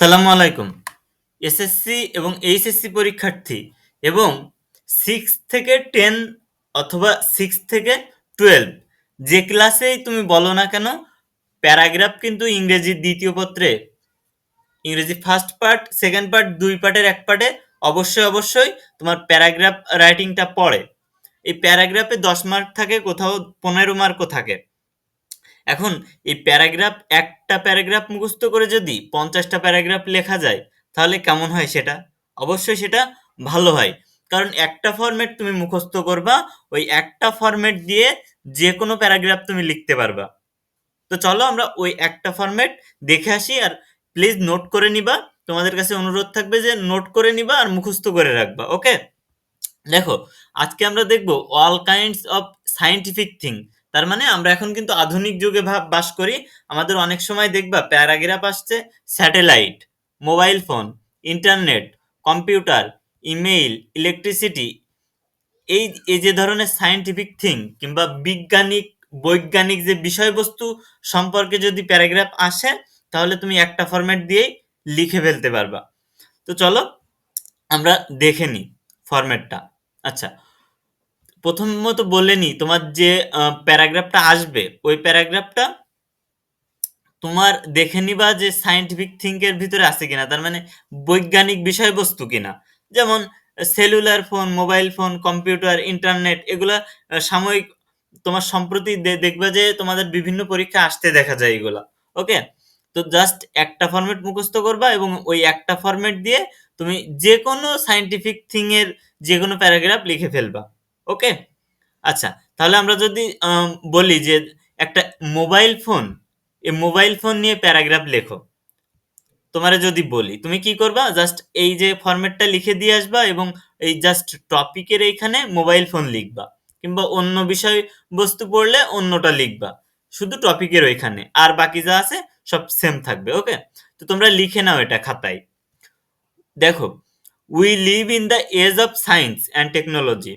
সালামু আলাইকুম। এসএসসি এবং এইচএসসি পরীক্ষার্থী এবং 6 থেকে 10 অথবা 6 থেকে 12 যে ক্লাসেই তুমি বলো না কেন, প্যারাগ্রাফ কিন্তু ইংরেজির দ্বিতীয় পত্রে ইংরেজি ফার্স্ট পার্ট, সেকেন্ড পার্ট, 2 পার্টের 1 পার্টে অবশ্যই তোমার প্যারাগ্রাফ রাইটিংটা পড়ে। এই প্যারাগ্রাফে 10 মার্ক থাকে, কোথাও 15 মার্কও থাকে। এখন এই প্যারাগ্রাফ, একটা প্যারাগ্রাফ মুখস্থ করে যদি 50টা প্যারাগ্রাফ লেখা যায়, তাহলে কেমন হয় সেটা? অবশ্যই সেটা ভালো হয়। কারণ একটা ফরম্যাট তুমি মুখস্থ করবা, ওই একটা ফরম্যাট দিয়ে যে কোনো প্যারাগ্রাফ তুমি লিখতে পারবা। তো চলো আমরা ওই একটা ফরম্যাট দেখে আসি, আর প্লিজ নোট করে নিবা। তোমাদের কাছে অনুরোধ থাকবে যে নোট করে নিবা আর মুখস্থ করে রাখবা। ওকে, দেখো, আজকে আমরা দেখব all kinds of scientific thing. তার মানে আমরা এখন কিন্তু আধুনিক যুগে বাস করি। আমাদের অনেক সময় দেখবা প্যারাগ্রাফ আসছে satellite, mobile phone, internet, computer, email, electricity. এই এই যে ধরনের সায়েন্টিফিক থিং কিংবা বৈজ্ঞানিক যে বিষয়বস্তু সম্পর্কে যদি প্যারাগ্রাফ আসে, তাহলে তুমি একটা ফরম্যাট দিয়েই লিখে ফেলতে পারবা। তো চলো আমরা দেখে নিই ফরম্যাটটা। আচ্ছা, প্রথমত বলে নিই, তোমার যে প্যারাগ্রাফটা আসবে, ওই প্যারাগ্রাফটা তোমার দেখে নিবা যে সায়েন্টিফিক থিঙ্কের ভিতরে আছে কিনা, তার মানে বৈজ্ঞানিক বিষয়বস্তু কিনা। যেমন cellular phone, mobile phone, computer, internet, এগুলা সাময়িক তোমার সম্প্রতি দেখবা যে তোমাদের বিভিন্ন পরীক্ষা আসতে দেখা যায় এগুলা। ওকে, তো জাস্ট একটা ফরম্যাট মুখস্থ করবা এবং ওই একটা ফরম্যাট দিয়ে তুমি যে কোনো সায়েন্টিফিক থিং এর যে কোনো প্যারাগ্রাফ লিখে ফেলবা। ওকে, আচ্ছা, তাহলে আমরা যদি বলি যে একটা মোবাইল ফোন, এই মোবাইল ফোন নিয়ে প্যারাগ্রাফ লেখো। তোমারে যদি বলি, তুমি কি করবা? জাস্ট এই যে ফরম্যাটটা লিখে দিয়ে আসবা এবং এই জাস্ট টপিকের এইখানে মোবাইল ফোন লিখবা, কিংবা অন্য বিষয় বস্তু পড়লে অন্যটা লিখবা, শুধু টপিকের ওইখানে, আর বাকি যা আছে সব সেম থাকবে। ওকে, তো তোমরা লিখে নাও এটা খাতায়। দেখো, we live in the age of science and technology.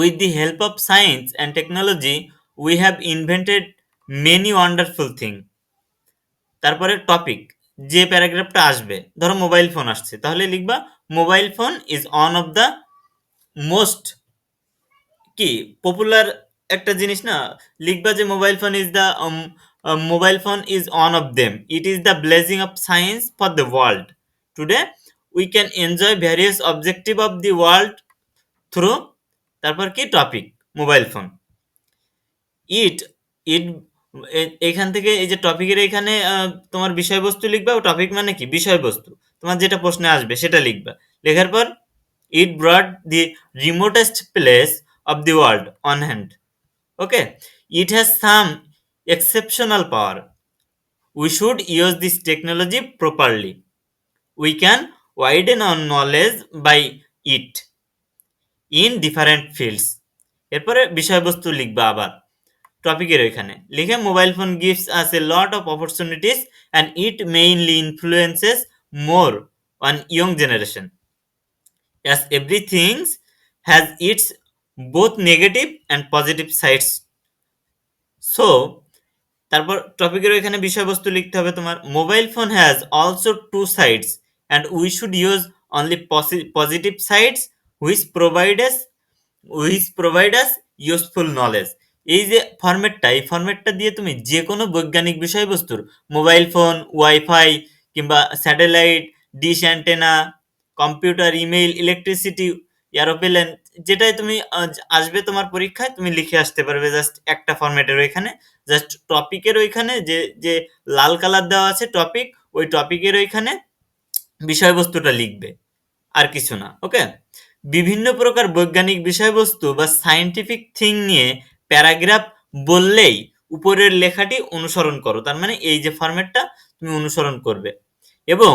With the help of science and technology, we have invented many wonderful things. তারপরে টপিক, যে প্যারাগ্রাফটা আসবে, ধরো মোবাইল ফোন আসছে, তাহলে লিখবা mobile phone is one of the most, কি, popular একটা জিনিস না, লিখবা যে mobile phone is one of them, it is the blazing of science for the world today, we can enjoy various objective of the world through, তারপর কি, topic mobile phone. ইট ইট এখান থেকে এই যে টপিকের এখানে তোমার বিষয়বস্তু লিখবা, ও টপিক মানে কি, বিষয়বস্তু, তোমার যেটা প্রশ্নে আসবে সেটা লিখবা। লেখার পর it brought the remotest place of the world on hand. Okay, it has some exceptional power, we should use this technology properly, we can widen on knowledge by it in different fields. এরপরে বিষয়বস্তু লিখবা আবার টপিকের ওইখানে, লিখে mobile phone gives us a lot of opportunities and it mainly influences more on young generation, as everything has its both negative and positive sides. So তারপর টপিকের ওইখানে বিষয়বস্তু লিখতে হবে তোমার, mobile phone has also two sides and we should use only positive sides which provide us useful knowledge. এই যে ফরম্যাটটা, এই ফরম্যাটটা দিয়ে তুমি যে কোনো বৈজ্ঞানিক বিষয়বস্তুর, মোবাইল ফোন, ওয়াইফাই, কিংবা satellite, dish antenna, computer, email, electricity, aeroplane, যেটাই তুমি আসবে তোমার পরীক্ষায়, তুমি লিখে আসতে পারবে জাস্ট একটা ফরম্যাটের ওইখানে। জাস্ট টপিকের ওইখানে যে যে লাল কালার দেওয়া আছে টপিক, ওই টপিকের ওইখানে বিষয়বস্তুটা লিখবে, আর কিছু না। ওকে, বিভিন্ন প্রকার বৈজ্ঞানিক বিষয়বস্তু বা সায়েন্টিফিক থিং নিয়ে প্যারাগ্রাফ বললেই উপরের লেখাটি অনুসরণ করো, তার মানে এই যে ফরম্যাটটা তুমি অনুসরণ করবে, এবং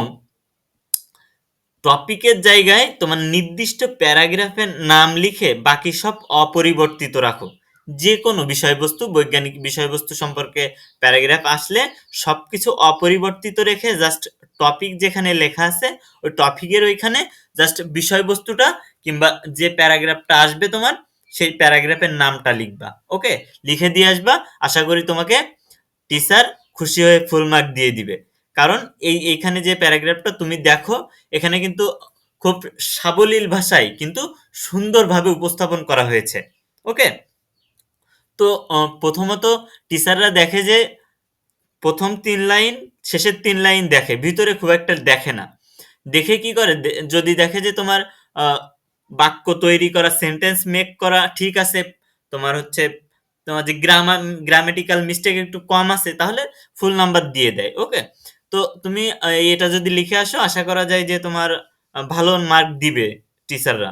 টপিকের জায়গায় তোমার নির্দিষ্ট প্যারাগ্রাফের নাম লিখে বাকি সব অপরিবর্তিত রাখো। যে কোনো বিষয়বস্তু, বৈজ্ঞানিক বিষয়বস্তু সম্পর্কে প্যারাগ্রাফ আসলে সবকিছু অপরিবর্তিত রেখে জাস্ট টপিক যেখানে লেখা আছে ওই টপিকের ওইখানে জাস্ট বিষয়বস্তুটা কিংবা যে প্যারাগ্রাফটা আসবে তোমার সেই প্যারাগ্রাফের নামটা লিখবা। ওকে, লিখে দিয়ে আসবা। আশা করি তোমাকে টিচার খুশি হয়ে ফুল মার্ক দিয়ে দিবে। কারণ এইখানে যে প্যারাগ্রাফটা তুমি দেখো, এখানে কিন্তু খুব সাবলীল ভাষায় কিন্তু সুন্দরভাবে উপস্থাপন করা হয়েছে। ওকে? তো প্রথমত টিচাররা দেখে যে প্রথম ৩ লাইন, শেষের ৩ লাইন দেখে। ভিতরে খুব একটা দেখে না। দেখে কি করে? যদি দেখে যে তোমার আ বাক্য তৈরি করা, সেন্টেন্স মেক করা ঠিক আছে, তোমার হচ্ছে তোমার যে গ্রামেটিক্যাল মিস্টেক একটু কম আছে, তাহলে ফুল নাম্বার দিয়ে দেয়। ওকে? তো তুমি এটা যদি লিখে আসো, আশা করা যায় যে তোমার ভালো মার্ক দিবে টিচাররা।